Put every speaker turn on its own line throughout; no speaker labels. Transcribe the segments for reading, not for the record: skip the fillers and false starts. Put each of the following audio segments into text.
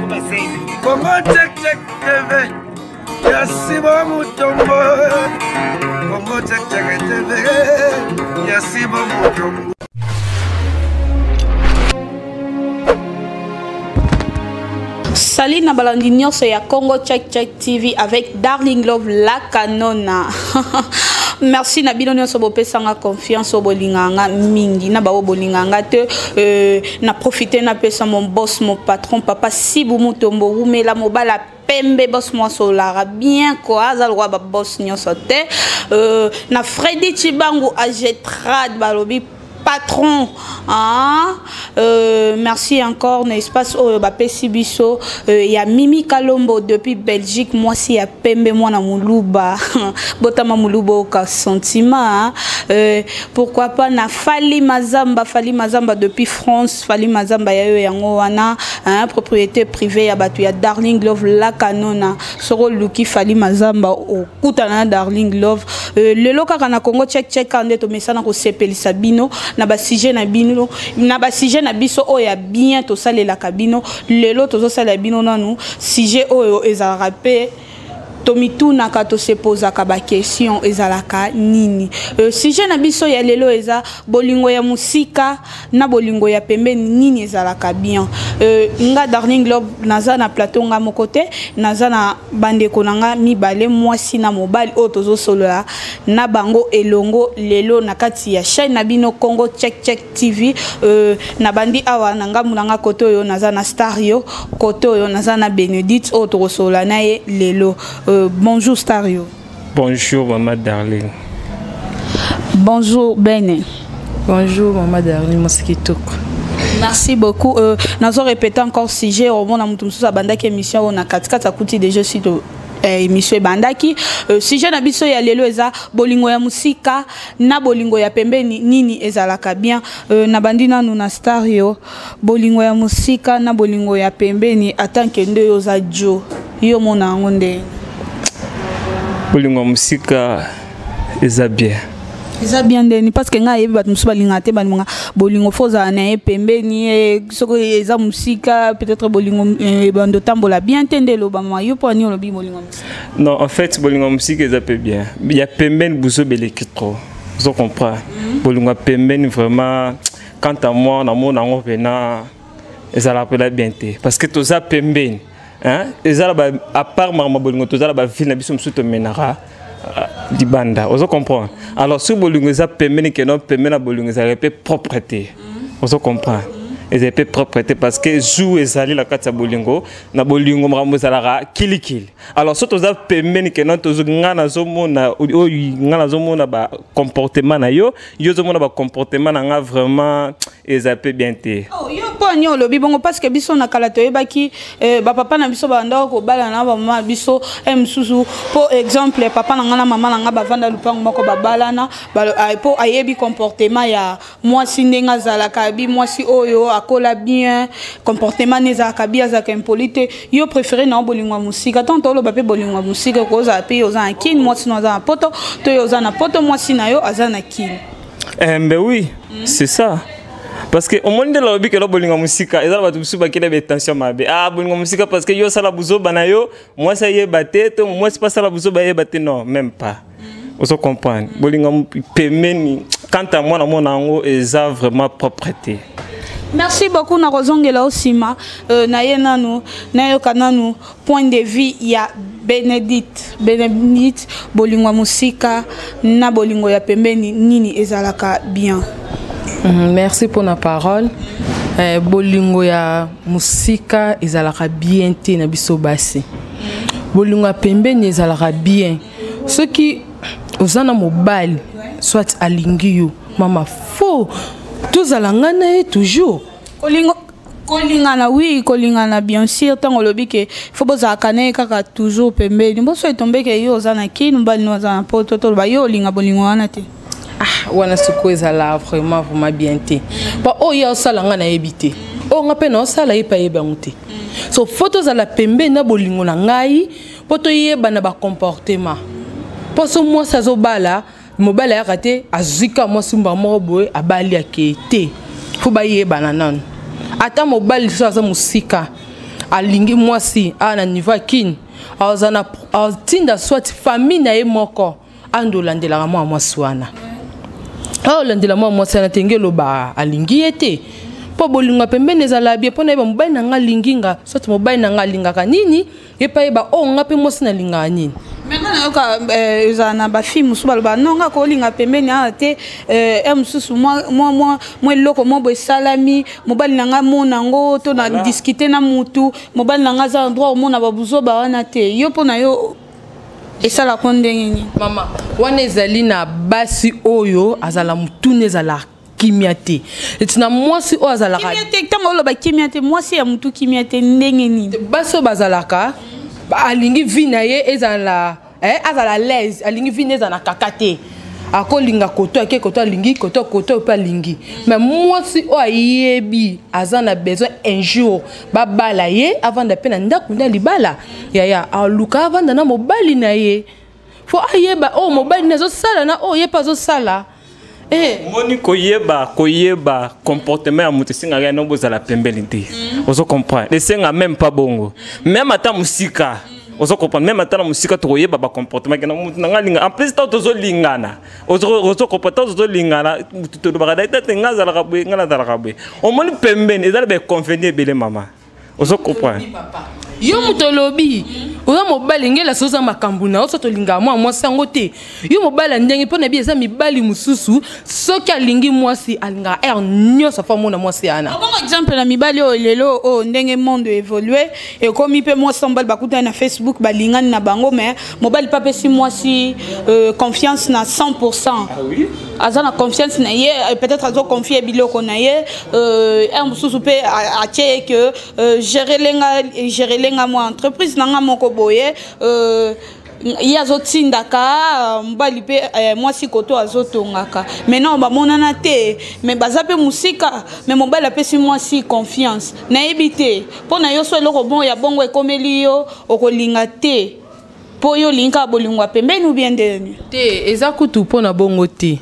Congo check check TV. Yasibo Mutombo. Congo check check TV. Yasibo Mutombo.
Salut na balandi nyonso ya Congo Check Check TV avec Darling Love la Canona. Merci na bino nyonso bopesanga confiance au bolinganga mingi na bawo bolinganga te na profiter na pesa mon boss mon patron papa Sibu Mutombo umela mobala pembe boss moi solara bien quoi za lwa ba boss nyonso te na Freddy Chibangu agetrad balobi patron, hein? Merci encore, n'est-ce pas? Pesibiso, il y a Mimi Kalombo depuis Belgique, moi si y a Pembe moi na Moulouba, Botama Moulouba au sentiment, pourquoi pas na Fali Mazamba depuis France, Fali Mazamba ya yangoana, hein? Propriété privée ya batu ya Darling Love la Canona, Soro Luki Fali Mazamba au Kutana Darling Love, le loka kana Congo check check kande to mesana ko sepeli sabino. Na ba sujet na bino na ba sujet na biso oya bien to salela kabino lelo to sala bino nanu sujet oyo ezala pe tomituna ka to se posa ka ba question ezalaka nini sujet na biso ya lelo eza bolingo ya musika na bolingo ya pembe nini ezalaka bien nga Darling Love naza na plateau nga mokote naza na bande konanga mibale mwasi na mobile o tozo solola na bango elongo lelo na kati ya chaîne na bino Congo Check Check TV na bandi awa nanga mulanga koto yo naza na Stario koto yo naza na Benedict o tozo solola nae lelo bonjour Stario.
Bonjour maman Darling.
Bonjour Bene.
Bonjour maman Darling Moskitoko.
Merci beaucoup. Nous répété encore sujet au monde à mutumsu sa bandaki émission on a 4 kuti déjà site émission bandaki sujet na biso ya lelo eza bolingo ya musika na bolingo ya pembeni nini ezalaka bien na bandina nous na Stario bolingo ya musika na bolingo ya pembeni atanke ndo yo za jo yo mona ngonde
bolingo musika eza bien.
Eza bien ndeni parce que nga yebi bat musu balinga te banunga bolingo foza na pembeni soko eza musika peut-être bolingo bando tambola bien tendelo ba ma yo poni lo bi bolingo musika.
Non, en fait bolingo musika eza peu bien. Il y a pembeni buso beleki trop. Vous comprenez? Bolingo pembeni vraiment quant à moi na mona ngo pena eza la bien te parce que toza pembeni hein eza à part ma bolingo toza ba ville na biso musu to menara di banda, vous comprenez? Alors si bolingo za pembeni que non pembeni na bolingo za repé propreté. Vous comprenez? Et c'est propreté parce que jou ezali la kata bolingo na bolingo mrambo zalara kilikili. Alors surtout za pembeni que non tozo ngana zomona o ngana zomona ba comportement na yo zomona ba comportement na nga vraiment ezapé bien te.
Oh yo ponyo lo bibongo parce que biso na kala to yebaki ba papa na biso ba ndako ko bala na ba mama biso msusu pour exemple papa na ngana mama na nga ba vanda lupango moko ba balana ba po ayebi comportement ya mwasi ndenga zala kabi mwasi oyo akola bien comportement neza kabia za impolite yo préféré na bolingo musika tanto lo bape bolingo musika ko za pe yo za kin mwasi no za poto to yo za na poto mwasi na yo azana kin
ben oui c'est ça. Parce que au monde de la lobby que le bolingo musika, ils ont tout qui des tensions mabe. Ah bolingo musika parce que yo sala buzo banayo, moi ça y est batté, moi c'est pas ça la buzo baye batté non, même pas. Vous comprenez? Bolingo pemeni quant à moi na mon ango eza vraiment propreté.
Merci beaucoup na kozongela osima na yenanu na yokananu point de vue ya Benedict bolingo musika na bolingo ya pembeni nini ezalaka bien.
Merci pour la parole. Bolingo ya musika ezalaka bien te na biso basi. Bolingo ya pembeni ezalaka bien. Ceux qui ozana mobile soit alingi yo mama faux tous alangana toujours.
Kolingana oui, kolingana bien sûr tant on lobi que faut boza kane kaka toujours pembeni. Bo so tombe ke yo ozana kin mbali no ozana poto to ba yo linga bolingo wana te.
Ah, wana suko ezala vraiment bien te. Ba o ya osala na ebité. O ngape na osala yepa yeba ngute. So photos à la pembe na bolingo na ngai, poto yeba na ba comportement. Poso moi ça zo bala, mobile ya raté azika moi sumba mo boy abali akete. Faut ba yeba na non. Ata mobile ça za musika. alingi mwasi na niveau kin azana tinda soit famille na ye moko ando landela mwa mwasi wana landela mwa mwasi na tengelo ba alingi ete po bolinga pembeni ezala bien pona yeba mobali na nga linginga soit mobali na nga lingaka nini yepa yeba nga pe mwasi na linga nini.
Maintenant yoka ezana ba fille musu baloba nonga ko linga pembeni ate mususu moi loko mo bo salami mobali na nga mona ngo to na discuter na mutu mobali na nga za endroit mona ba buzo ba wana te yo pona yo esala kondengeni
mama wana ezali na basi oyo azala mutune ezala kimiate etina mwasi o azalaka
kimiate tango lo ba kimiate mwasi ya mutu kimiate ndengeni
baso bazalaka alingi vina ye ezala azala l'aise alingi vina ezana kakate akolinga koto ake koto alingi koto pa lingi mais mwasi o ayebi azana besoin un jour babala ye avant de pena ndaku na libala ya aluka avant na mobali na ye fo ayeba mobali nazo sala na yepa zo sala
moni koyeba comportement ya mutu singa ya nombo za la pembeni te ozo comprendre les singa même pas bongo même ata musika ozo comprendre même ata musika to koyeba ba comportement na mutu nga linga en plus to zo lingana ozo comprendre to lingana to ba daita tenga za la kabwe ngana za la kabwe o moni pembeni ezala be convenir bele mama ozo comprendre
yo mutolobi oza mobali ngela soza makambu na oso tolinga mwasi yango te yo mobali ndenge pona bi eza mibali mususu soki alingi mwasi alinga nyonso fa mona mwasi ana
bon exemple na mibali o lelo ndenge monde évolué et comme il peut mwasi mobali bakuta na Facebook balingani na bango mais mobali pa pesi mwasi confiance na 100%.
Ah oui
azana confiance na ye peut-être azo confier biloko na ye mususu pe atie que gérer lenga moi entreprise nanga moko boye yazo tindaka mbali pe mwasi koto azotongaka maintenant ba monana te mais bazape musika mais mobali apesi mwasi confiance na ebité pona yo so eloko bon ya bongo ekomeli yo okolinga te po yo linka bolingwa pembeni ou bien ndeni
te eza kutu pona bongo te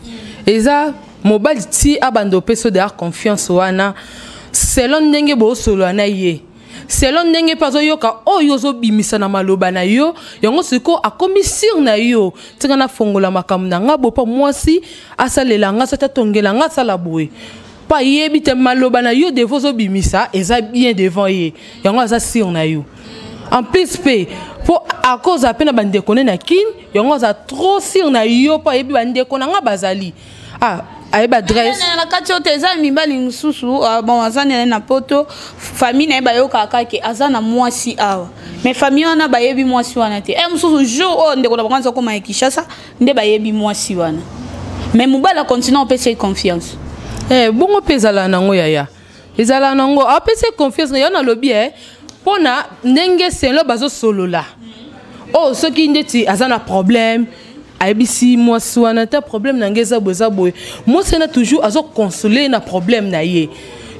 eza mobali ti abando peso de confiance wana selon ndenge bo solo na ye selon ndenge pazo yoka oyo zo bimisa na maloba na yo yango siko akomi sur na yo tika na fongola makambo na nga bo pa mwasi asalela nga sata tongela nga sala boye pa yebi te maloba na yo devant zo bimisa eza bien devant ye yango aza sur na yo en plus pe pour à cause à peine bande connaît na kin yango aza trop sur na yo pa yebi bande kona nga bazali ayeba adresse
na kati o teza mibali mususu bon azana na poto famille na ba yo kaka ke azana mwasi awa mais famille wana ba yebi mwasi wana te mususu jour ndeko na banza ko ma Kinshasa nde ba yebi mwasi wana mais mobala continue on peut se confiance
bongo pezala nango yaya ezala nango apese confiance ya na lobby pona ndenge selo bazo solola soki ndeti azana problème aibisi mwasi wana ta problème na ngeza boye mwasi na toujours azo consoler na problème na ye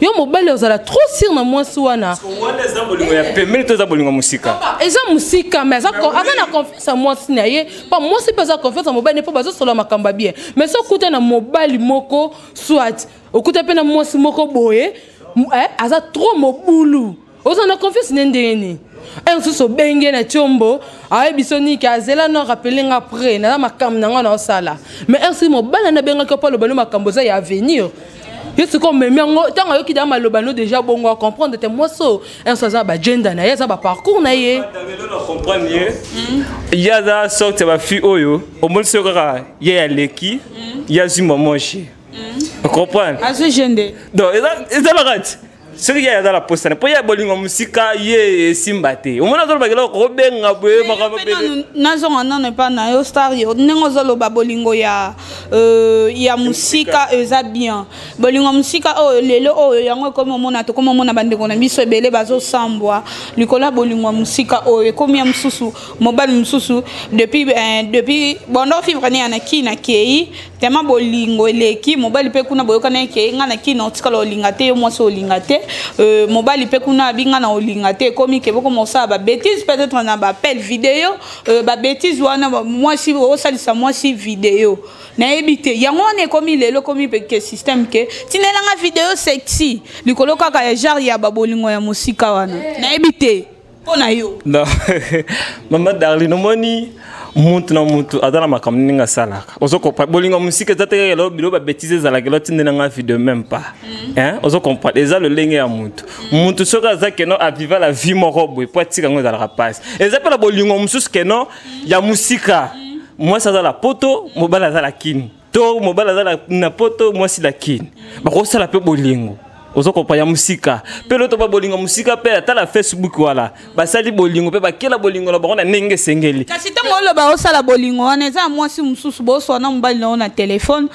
yo mobali ozala trop sûr na mwasi wana
wana eza bolingo ya pembeni to eza bolingo musika
eza musika mais aza na confiance na mwasi na ye pa mwasi pe aza confiance na mobali po bazo solo makamba bien mais so kuta na mobali moko soit okuta pe na mwasi moko boye aza trop mobulu oza na confiance ndeni suso benge na chombo bisoni ki azela no rappeling après na makambo na ngona osala mais si mobala na benga ko palo bano makambo za ya avenir yesu ko memi ngo tanga yoki da malobano déjà bongo à comprendre te moso ça ba gender na ye ça ba parcours na ye
comprendre ye ya da sorte ba fi oyo o mo se ka ye ya leki ya zimo moshi comprendre
azu gender
donc eza la rat ce qui est dans la poste pour y a bolingo musika ye simbate o mona zo ba kelo ko benga boye makaba
be nazo ngana pas na yo star yo nengo zo lo ba bolingo ya musika eza bien bolingo musika lelo yango comme mona to comme mona bande kona biso ebele bazo sambwa likola bolingo musika comme ya mususu mobali mususu depuis bondo vivre ne na kina kei tema bolingo eleki mobali pe kuna boyoka na kei ngana kina otikala olinga te yo mwaso olinga te mobali pe kuna binga na olinga te komi ke boko mosa ba bêtise peut-être on a ba appel vidéo ba bêtise wana moi si o salisa moi si vidéo na ebité yango ne komi lelo komi pe ke système ke tinela nga vidéo sexy likolo kaka ya genre ya babolingo ya musika wana na ebité pona yo
non mama Darling no moni muntu na muntu adala makamni nga salaka ozo comprendre bolingo musika zateke lo bilo ba bêtises za la kelo tinela nga vidéo même pas hein ozo comprendre eza le lenge ya muntu soka za keno a vivre la vie moko boy po tika ngo za la passe eza pe la bolingo mususu keno ya musika moi ça dans la poto mobala za la kini to mobala za na poto moi si la kini ba ko sala pe bolingo ozo comprendre ya musika pe lo to ba bolingo musika pe ata la Facebook wala ba sali bolingo pe ba kela bolingo na ba na nenge sengeli
kasi tango lo ba o sala bolingo wana eza moi si mususu bo so na mbali na téléphone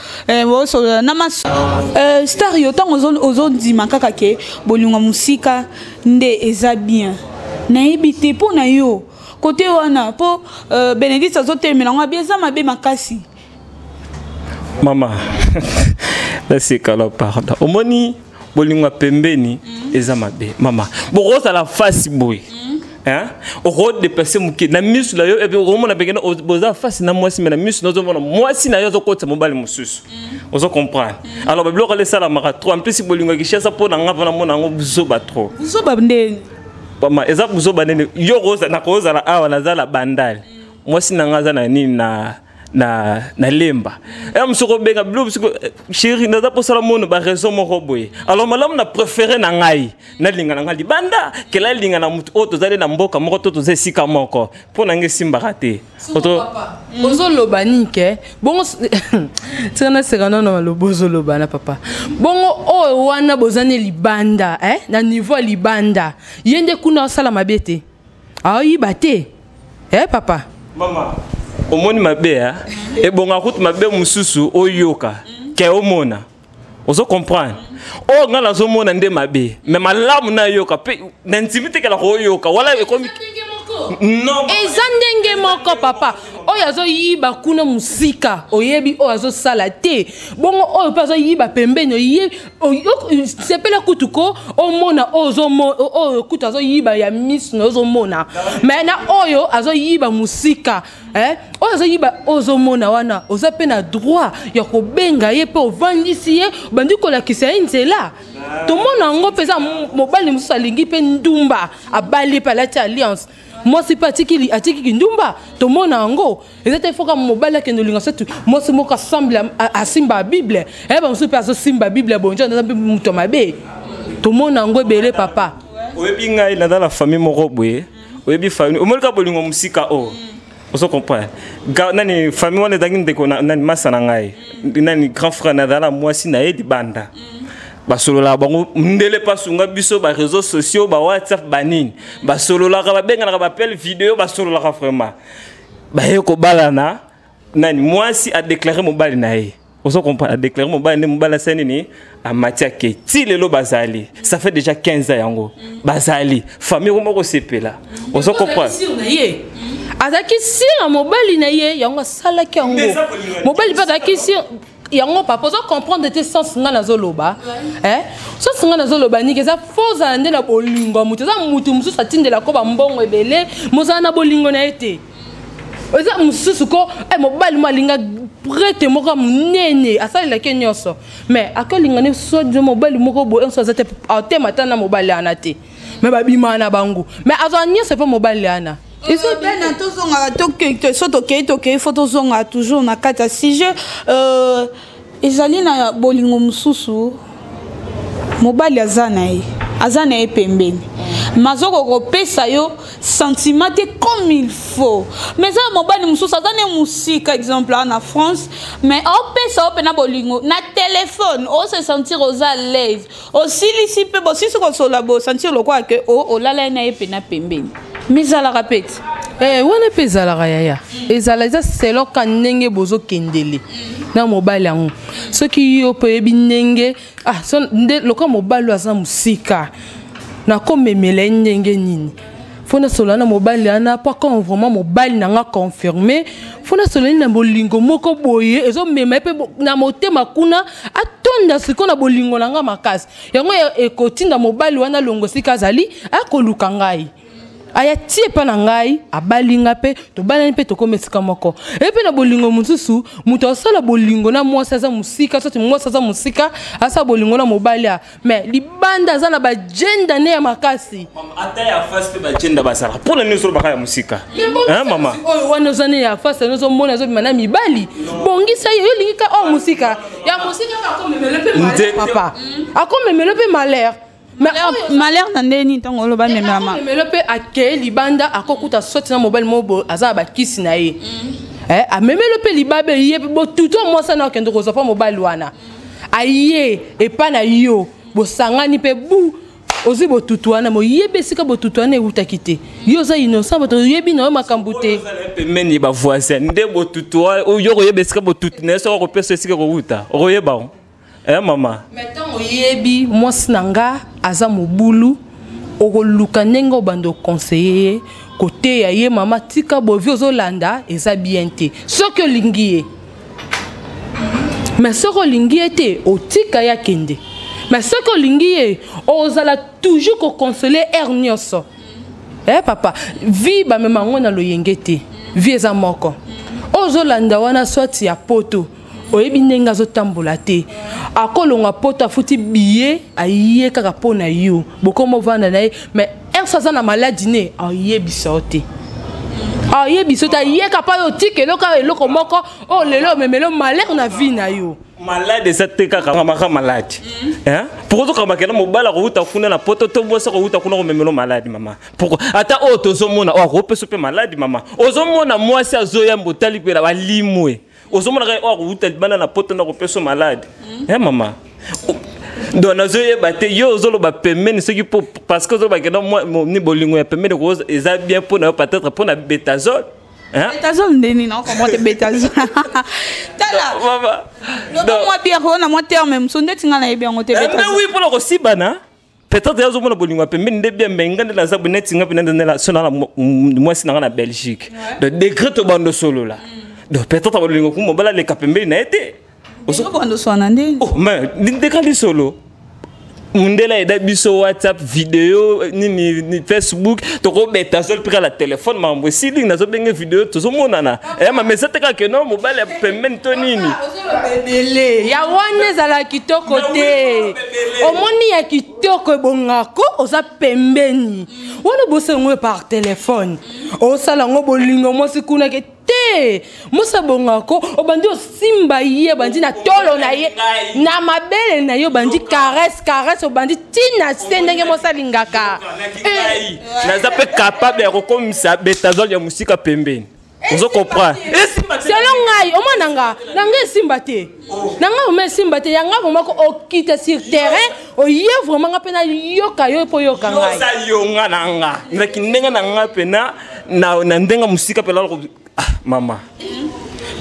bo so na mas star yo tango ozo ndima kaka ke bolingo musika nde eza bien na ebité pona yo côté wana po Bénédicte azotemela ngo bien ça mabe makasi
mama là c'est kala pardon omoni bolingo pembeni eza mabe mama bokosa la face boy hein o dépasser muki na misu la yo et puis o mona begena boza face na moi si na misu no zo mona moi si na yo zo kota mobali mususu ozo comprendre alors ba bloquer ça la mara trop en plus bolingo ki chasa po na ngava na mona ngo buzo ba trop
buzo ba ndeni
mama eza buzo ba nene yo roza na koza la awa na za la bandali moi si na ngaza na nini na lemba et msoko benga blue chérie na za posala mono ba raison moko boye alors malamu na préféré na ngai na linga na ngali banda kela linga na mutu oto zale na mboka moko to to sika moko pona nge simba raté oto
bozo lobani ke bongo tsena sekana na lo bozo lobana papa bongo o wana bozane libanda na niveau libanda yende kuna sala mabete ayi bate papa
mama omoni mabea e bonga kutu mabe mususu oyoka ke omona ozo comprendre o ngala zo mona nde mabe mais malamu na yoka pe na intimité kala oyoka wala e komi non
eza ndenge moko papa oyo azo yiba kuna musika oyebi oyo azo sala te bongo oyo pa azo yiba pembeni oyebi sepela kutuko omona oyo kutu azo yiba ya miss no ozo mona mais na oyo azo yiba musika oyo azo yiba ozo mona wana oza pe na droit ya kobenga ye pe ovandisi ye bandi kolakisa ye nzela tomona ngo pesa mobali mususu alingi pe ndumba abali pa lati alliance moi c'est pas atiki ndumba to mona ngo ezete foka mobala ke ndolinga setu moi c'est moka semble a simba bible ba musu pe aso simba bible bonjo na mpe muto mabe to mona ngo bele papa
oyebi ngai na dans la famille moko boye oyebi famille omolika bolingo musika o oso comprendre nani famille wana dangi ndeko nani masana ngai nani grand frère na dala moi si na yedi banda basolola bango ndele pasunga biso ba réseaux sociaux ba WhatsApp banini basolola ka benga na ba appel vidéo basolola ka vraiment ba yeko balana nani moi si a déclaré mobali na ye oso comprendre a déclaré mobali sani ni a matia ke ti lelo bazali ça fait déjà 15 ans yango bazali famille ko moko sepela oso comprendre
azaki sira mobali na ye yango sala ki yango mobali pa azaki sira yango papa ozo comprendre te sens nga na zoloba sens nga na zoloba ni keza faux ande na bolingo mutu za mutu mususu atindela ko ba mbongo ebele mozana na bolingo na ete oza mususu ko mobali malinga prête moko munene asalela ke nyoso mais akolinga ne so de mobali moko bo enso za te automata na mobali ana te mais babima na bangu mais azanya c'est pas mobali ana
et c'est bien il faut toujours na kata sujet ezali na bolingo mususu mobali azana e pembeni mazoko ko pesa yo sentiment comme il faut mais ça mobali mususu azana musika exemple en France mais on pesa o pena bolingo na téléphone on se sentir aux à l'aise aussi ici pe bo si ko sola bo sentir le quoi que o lala na e pena pembeni mais à la répète
wana pe ezalaka yaya ezala eza selo ka ndenge bozo kendele na mobali yango soki yo pe yebi ndenge nde loka mobali aza musika na komemela ndenge nini fona solana mobali ana pas quand vraiment mobali nanga confirmé fona solani na bolingo moko boye ezo mema pe na motema kuna atonda siko na bolingo nanga makasi yango ekotinda mobali wana longo sika zali akoluka ngai aya tie pa na ngai abalinga pe to balani pe to komesika moko e pe na bolingo mususu muto asala bolingo na mwasi aza musika soti mwasi aza musika asa bolingo na mobali a mais libanda za na ba gender ne ya makasi
ata ya face pe ba gender basala pona ni solo bakaya musika hein mama
oyo wana zane ya face no zo mona zo bimana mibali bongisa yo lingika o musika ya musika ka komemele pe malheur papa akomemele pe malheur
malheur nandeni ntango oloba memama
memelo pe ake libanda akokuta soti na mobile mobo aza ba kisi na ye a memelo pe libabe ye bo tuto mosa na kendo ko zofa mobile wana aye e pa na yo bo sangani pe bu ozi bo tutu wana mo yebe sika bo tutu wana euta kite yo za innocent bo to yebi na makambute
pe meni ba voisin nde bo tutu o yo ko yebe sika bo tutu na so ko pesa sika ko uta o yeba mama
maintenant oyebi mwasi nanga aza mobulu okoluka ndenge obando conseiller côté ya ye mama tika bovi ozolanda eza bien te soki olingi ye mais soki olingi ye te otika ya kende mais soki olingi ye ozala toujours koconsoler nyonso papa vi bamema ngo na loyenge te vi eza moko ozolanda wana swati ya poto oyebi ndenge azotambola te akolonga poto afuti biye aye kaka pona yo bokomo vanda na ye mais aza na maladie ne ayebisa te ayebisa te ayeka pa yo tike eloko moko o lelo memelo malheur na vie na yo
malade eza te kaka maka malade pourquoi tokamakela mobala kouta kuna na poto to bosa kouta kuna komemelo malade mama pourquoi ata o tozomona o akopesa pe malade mama ozomona mwasi azoya mbotali pe la balimwe ozomona ka o kouta bana na poto na kopesa malade mama donc nazoye bate yo ozoloba pemeni ce qui parce que ozoloba kena ni bolingo ya pemeni ko eza bien pour na peut-être pour na betazole
betazole ndeni na comment te betazole tala
mama
donc moi bien on a moi terme même sonde tinga na bien on te betazole
mais oui pour le sibana peut-être yazo mona bolingo ya pemeni nde bien mengande la zabu netinga pinande na sona moi sinanga na Belgique de décret to bando solo là donc peut-être bolingo ko mobala le kapemeni na été
bando sona ndeni
oh mais ndekali solo mundela eda biso WhatsApp vidéo ni Facebook toko beta sol pika la téléphone mambo sidi nazo benga vidéo tozo monana ma message ka ke no mobile pemeni to nini
bebele ya wane zala kitoko te omoni ya kitoko bongako oza pembeni wana bosengo par téléphone osala ngo bolingo mosi kuna ke te mosa bongako obandi osimba ye bandi na tolo na ye na mabele na yo bandi caresse obandi tina sendenge mosa lingaka
naza pe capable ya kokomisa betazole ya musika pembeni ozo comprendre
selon ngai omonanga nanga esimba te nanga ome esimba te yanga momako okita sur terrain oye vraiment ngapena yoka yo po yoka ngai
sa yonga nanga ndaki ndenga nanga pena na ndenga musika pela mama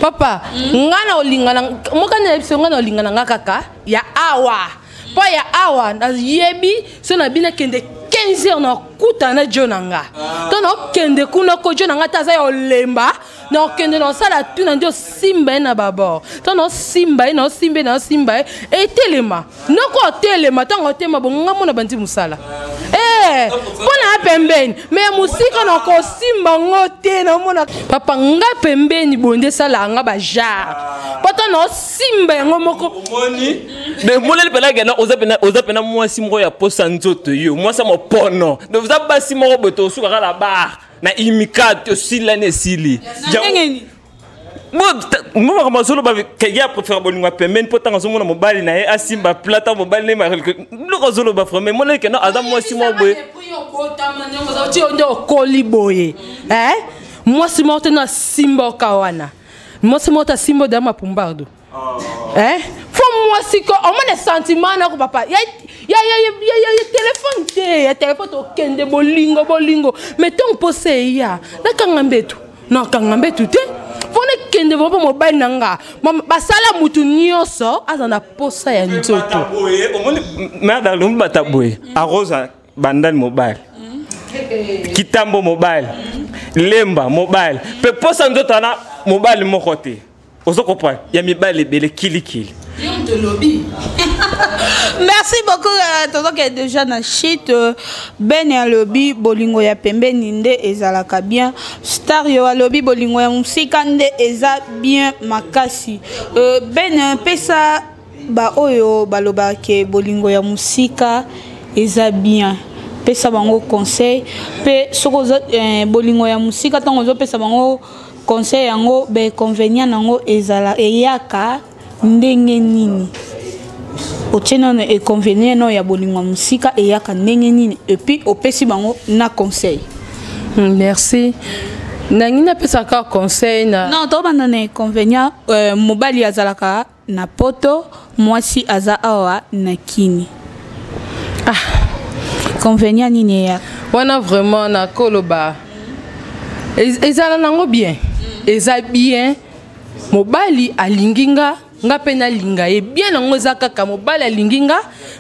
papa ngana olingana mokana ebiso ngana olingana nga kaka ya awa po ya awa na yebi so na bina kende 15 heures na kuta na jonanga to na kende kuna ko jonanga taza ya olemba na kende na sala tuna ndio simba na babo to na simba etelema noko telema tango tema bonga mona bandi musala pona pembeni me musika na ko simba ngote na mona papa nga pembeni bonde sala nga ba jar poto na simba ngo moko
moni de molele pela gena oza pena mwasi moko ya posa nzoto yo mwasa mo pono de vous abasi moko boto suka la bar na imikato silane sili moi comme solo ba kaya préfère bolingo pembeni poto nga somona mobali na ye asimba plata mobali ne ma lo solo ba vraiment molele ke no adam mwasi mo boye
okoli boye mwasi morte na simba kawana mwasi morte simba da mapumbardo fo mwasi ko omone sentiment na ko papa ya téléphone te ya téléphone to kende bolingo mais ton posé ya na kangambetu te fone kende vopa mobile nanga basala mutu nyonso azana posa ya nzoto
omone merde lumba taboye arosa bandal mobile Kitambo mobile. Lemba mobile. Pe posa nzoto na mobile mo côté. Ozo comprendre. Ya mibale bele kili.
Merci beaucoup. Tonton qui est déjà dans shit. Ben ya lobby bolingo ya pembe ninde ezalaka bien. Star yo ya lobby bolingo ya musika nde eza bien makasi. Ben pesa ba oyo baloba ke bolingo ya musika eza bien. Pesa bango conseil. Pe soko bolingo ya musika tango zo pesa bango conseil yango be convenient nango ezala eyaka ndenge nini. Otiena no inconvénient no ya bolingo musika eyaka ndenge nini et puis opesi bango na conseil.
Merci. Nangina pesa ka conseil na.
Non, to banda na inconvénient mobali azalaka na poto, mwasi aza awa na kini. Convénient nini ya.
Wana vraiment na koloba. Ezala nango bien. Eza bien. Mobali alinginga nga pena linga ye bien nango zakaka mobali alinginga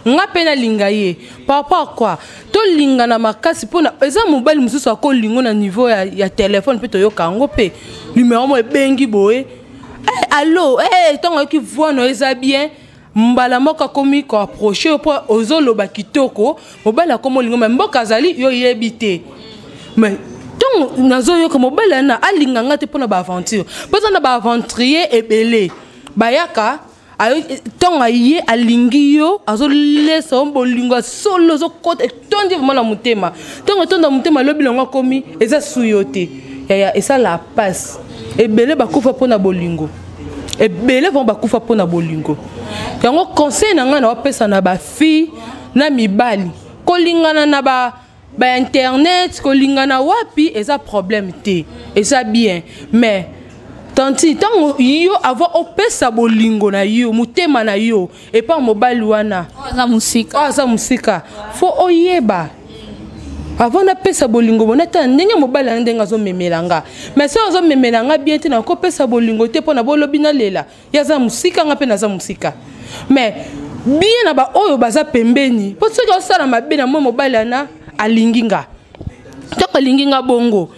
nga pena linga ye papa quoi to linga na makasi pona eza mobali mususu akolingo na niveau ya téléphone pe to yoka ngo pe numéro mo ebengi boye allo tongo ki voix no eza bien mbala moko komi ko approcher po ozoloba kitoko mobali akomo lingo mboka azali yo yebite mais donc nazo yo ko mobali na alinga ngate pona ba aventure pona na ba aventurier ebele bayaka ayo tonga ye alingi yo azo lesa bolingo solo zo kote tondi vraiment mutema tonga tonda mutema lobi longa komi eza suyote ya esa la passe ebele bakufa pona bolingo ebele vont bakufa pona bolingo yango conseil na nga na opesa na ba fille na mibali kolingana na ba internet kolingana wapi eza problème te eza bien mais tanti tango yo avant opesa bolingo na yo mutema na yo et pas mobali wana aza musika fo oyeba avant na pesa bolingo bonata ndenge mobali ndenga zo memelanga mais so zo memelanga bien te na ko pesa bolingo te pona bolobi na lela ya za musika nga pe na za musika mais bien na ba oyo baza pembeni po so yo sala mabe na mobali ana alinginga to alinginga bongo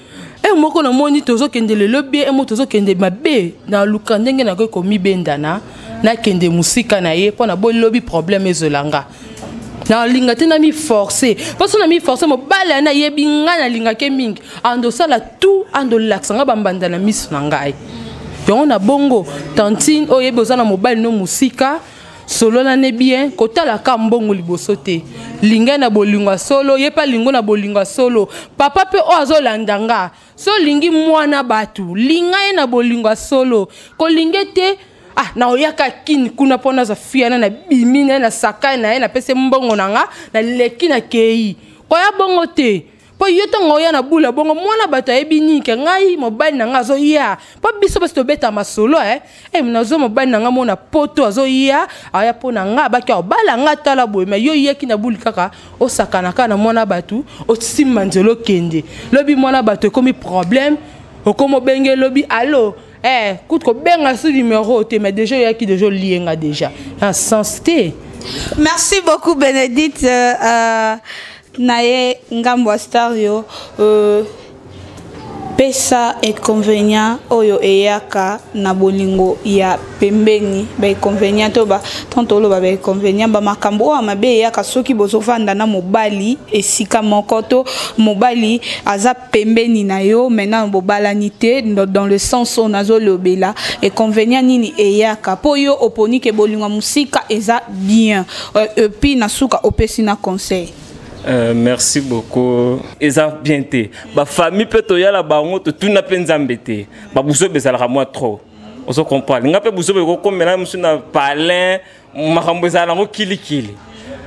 moko na moni tozo kende le lobby mo tozo kende mabe na luka ndenge na ko mi bendana na kende musika na ye pona bo lobby problème ezolanga na linga te na mi forcer parce na mi forcer mo bala na yebi nga na linga ke mingi ando sala tout ando laksanga bambanda na misu na ngai yo na bongo tantine o yebi ozana mobile no musika solo na ne bien kotala ka mbongo liboso te linga na bolingwa solo ye pa lingo na bolingwa solo papa pe o azolandanga so lingi mwana batu linga ye na bolingwa solo ko lingete na oyaka kini kuna pona za fiana na bimina na saka na ye na pese mbongo nanga na leki na kei ko ya bongo te po yoto ngoya na bula bongo mwana bata ebinike ngai mobali nanga zo ya po biso basi to beta masolo mnazo mobali nanga mona poto azo ya aya pona nga baki obala nga tala boye me yo yeki na buli kaka osakana kana mwana batu osimma nzelo kende lobi mwana batu komi problème okomo benge lobi allo coûte ko benga ce numéro te mais déjà yaki déjà lienga déjà en sens te.
Merci beaucoup Bénédicte. Naye ngambo star yo pesa inconvénient oyo eyaka na bolingo ya pembeni ba inconvénient to ba tantolo ba inconvénient ba makambo mabe eyaka soki bozovanda na mobali esika moko to mobali aza pembeni na yo maintenant bobalanité dans le sens on azo lobela inconvénient nini eyaka po yo oponi ke bolingo musika eza bien et puis nasuka opesi na conseil.
Merci beaucoup. Eza bien te. Ba famille peut to ya la bango to tout na penzambe te. Ba buso bezala moi trop. On se comprend. Nga pe buso be ko komela musu na palin makambo ezala ngo kili.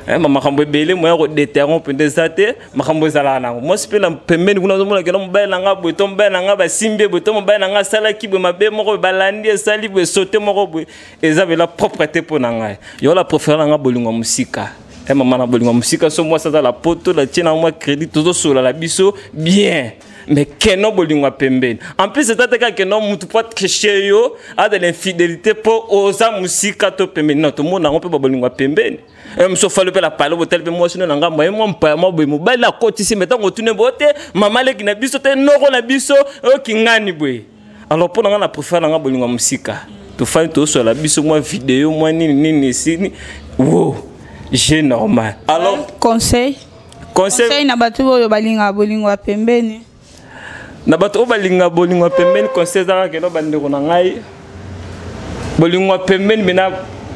Makambo ebele moya ko déterron pende sate makambo ezala nango. Moi sipe na pembeni kuna zo mona ke na mobile nanga bo to mobile nanga ba simbe bo to mobile nanga sala ki bo mabe moko balandi esali bo sauter moko bo eza be la propreté po nanga. Yo la préfère nanga bolingo musika. Maman na bolingo musika so moi ça la poto la tiena moi crédit tout sur la biso bien mais keno bolingo pembeni en plus c'est tata keno mutu pas cacher yo a de l'infidélité pour oza musika to pembeni non tout monde on peut bolingo pembeni so fallu pe la parler botel pe moi sinon nga moi mpa moi boy mobile la côté ici mettons retourner boté maman leki na biso te noko na biso o kingani boy alors pour nga na préfère nga bolinga musika to fa to so la biso moi vidéo moi nini sini wow j'ai normal alors
conseil na batu boyo balinga bolingo pembeni
na bato balinga bolingo pembeni conseil za ke no bandeko na ngai bolingo pembeni mena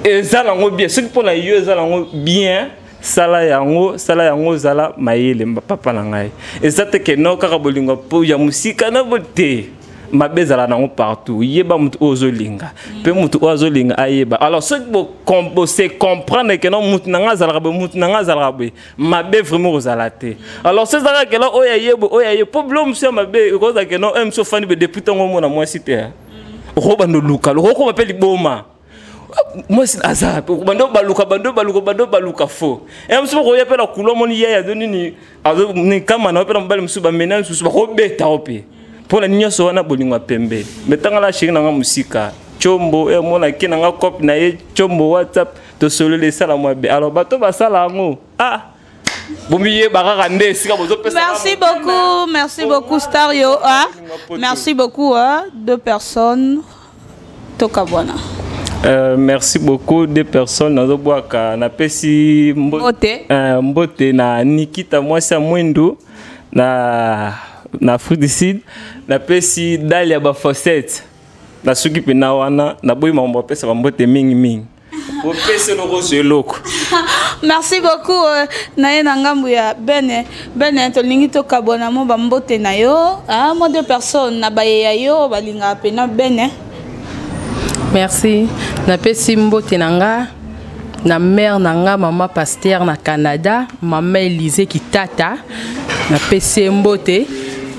ezala ngo bien ce pour la yo ezala ngo bien sala yango zala mayele papa na ngai ezate ke no kaka bolingo po ya musika na bote mabezala nango partout yeba mutu ozolinga pe mutu ozolinga ayeba alors ce que c'est comprendre que non mutu nanga zala be mabe vraiment ozalate alors c'est ça que là oya problème sur mabe cause que non m so fani be depuis tango mona moi cité roba no luka roko mapeli boma moi c'est azar bando baluka fo m so ko yapela kulo moni ya doni ni kama na opela mbali msuba menal suba ko beta ope pour la niña so wana bolingo pembe metanga la shiri nanga musika chombo e mona kina nga copie na ye chombo WhatsApp to solo le sala mo be alors bato ba sala ngo bomiye baraka nde sika bozo pesa
merci beaucoup Stario merci beaucoup deux personnes tokabona
merci beaucoup deux personnes nazo boaka na pesi mbote na Nikita Mwasa Mwendo na Fruticide na pesi Dalia ba Fossette na suki pena wana na boy mambo pesa bambote mingi o pesa no rose loko
merci beaucoup na ye na ngambu ya bene to lingi to kabona mo bambote na yo mo deux personnes na baye ya yo balinga pena bene
merci na pesi mbote nanga na mère nanga mama Pasteur na Canada mama Elise Kitata na pesi mbote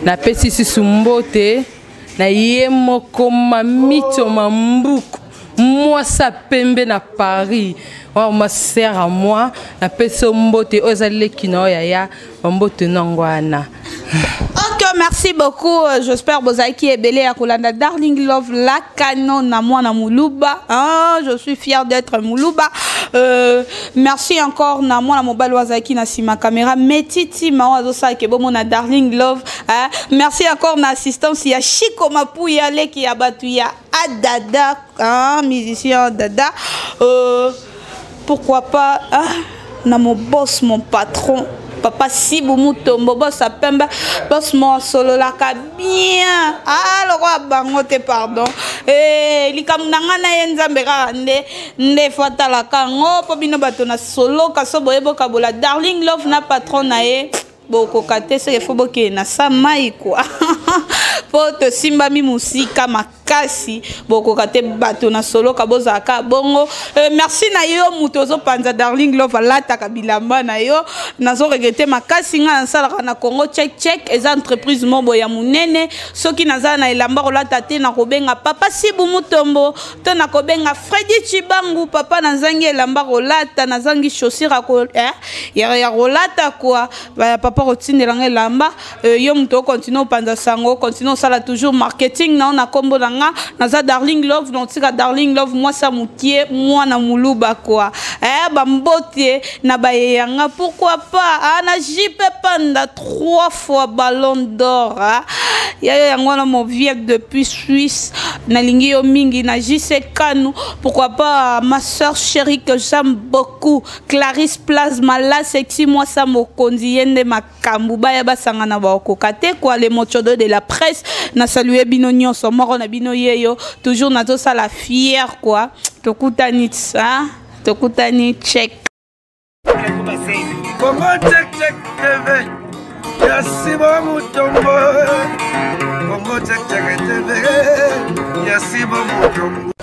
na pesi sisumbote na yemoko mamito mambuku moi ça pembe na Paris ma sœur à moi na pesi mbote ozale kino ya mbote nangwana.
Ok, merci beaucoup. J'espère que vous avez belé à Kolanda Darling Love la canon na moi na Moulouba. Je suis fière d'être Moulouba. Merci encore na moi na mobile wazaki na sima caméra metiti mawazo sa ke bomo na Darling Love. Merci encore na assistance ya Chico Mapouya leki ya batu ya Adada, musicien Dada. Pourquoi pas na mon boss, mon patron Papa Sibou Mutombo, boss à Pemba, boss moi solo la bien. Le roi bangote pardon. Likamnanga na yenzambera ne fata la kango pobino batona solo kasobo ebo kabola Darling Love na patron na ye. Boko kate se faut boke na samai quoi. Poto simba mi musika makasi boko kate bato na solo kaboza ka bongo. Merci na yo mutozo panza Darling Love lata kabilamba na yo nazo regretter makasi nga nsala na Congo check eza entreprise mombo ya munene soki naza na elamba kolata te na kobenga Papa Sibou Mutombo to na kobenga Freddy Chibangu papa nazangi elamba kolata nazangi chaussure ko ya kolata quoi papa rotinelanga elamba yo muto continue panza sango continue sala toujours marketing na kombo nanga naza Darling Love donc tika Darling Love moi ça mutie moi na Moulouba quoi bambote na bayanga pourquoi pas na JP Panda 3 fois ballon d'or ya ngwana mon vieux depuis Suisse na lingi yo mingi na JC Kanu pourquoi pas ma soeur chérie que j'aime beaucoup Clarisse Plasma la sexy moi ça mokondi yende makambu baya basanga na ba kokate quoi les mochodo de la presse na saluer bino nyonso moko na bino yeyo toujours na to sala fier quoi tokutani tokutani check
Congo check TV Yasibo Mutombo Congo check TV Yasibo Mutombo